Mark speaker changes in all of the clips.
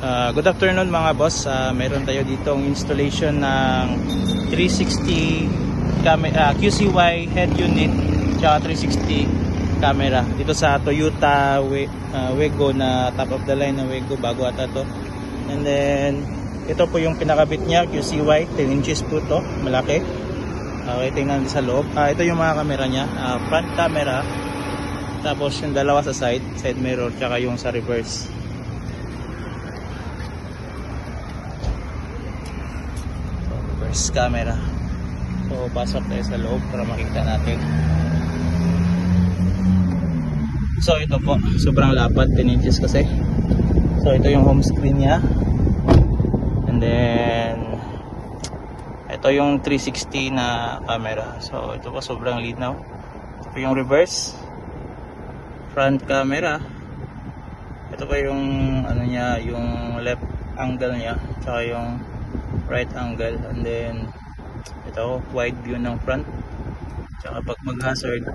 Speaker 1: Good afternoon mga boss. Meron tayo ditong installation ng 360 QCY head unit tsaka 360 camera dito sa Toyota Wego na top of the line na Wego, bago ata to. And then ito po yung pinakabit niya, QCY 10 inches po to, malaki. Okay, tingnan sa loob. Ito yung mga camera niya, front camera, tapos yung dalawa sa side mirror, tsaka yung sa reverse. Reverse camera. So pasok tayo sa loob para makita natin. So ito po, sobrang lapad, 10 inches kasi. So ito yung home screen niya. And then ito yung 360 na camera. So ito po, sobrang linaw. Ito yung reverse, front camera. Ito pa yung ano niya, yung left angle niya, tsaka yung right angle. And then ito, wide view ng front. Tsaka pag mag-hazard,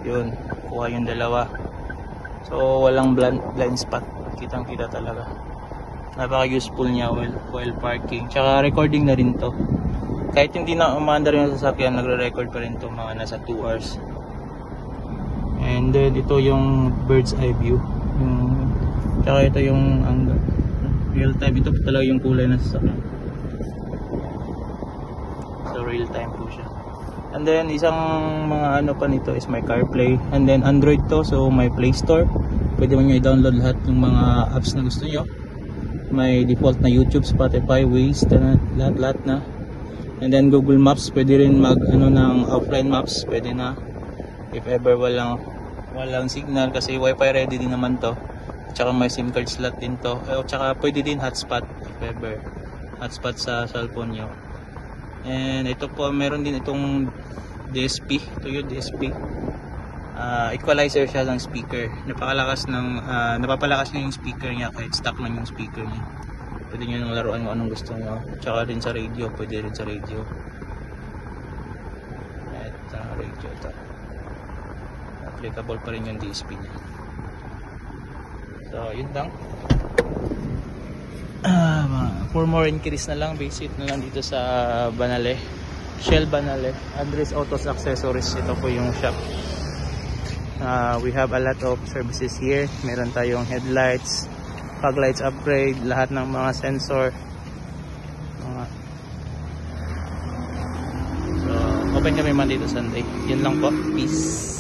Speaker 1: yun, kuha yung dalawa. So walang blind spot, kitang kita talaga. Napaka useful niya while parking. Tsaka recording na rin to. Kahit hindi na umaandar yung sasakyan, nagre-record pa rin to, mga nasa 2 hours. And then ito yung bird's eye view. Tsaka ito yung real time. Ito talaga yung kulay ng sasakyan. So real time po siya. And then isang mga ano pa nito is my CarPlay. And then Android to, so my Play Store. Pwede mo nyo i-download lahat ng mga apps na gusto nyo. May default na YouTube, Spotify, Waze, lahat na. And then Google Maps, pwede rin mag ng offline maps, pwede na. If ever walang signal, kasi Wi-Fi ready din naman to. Tsaka may SIM card slot din to. Tsaka pwede din hotspot if ever. Hotspot sa cellphone nyo. And ito po, meron din itong DSP. Ito yung DSP. Equalizer siya ng speaker. Napapalakas niya yung speaker niya kahit stock lang yung speaker niya. Pwede nyo nang laruan kung anong gusto nyo. Tsaka rin sa radio, pwede rin sa radio. Ito, radio ito. Applicable pa rin yung DSP niya. So yun lang. For more increase na lang, visit na lang dito sa Banale, Shell Banale, Andres Autos Accessories. Ito po yung shop. We have a lot of services here. Meron tayong headlights, fog lights upgrade, lahat ng mga sensor. So open kami Monday to Sunday. Yun lang po. Peace.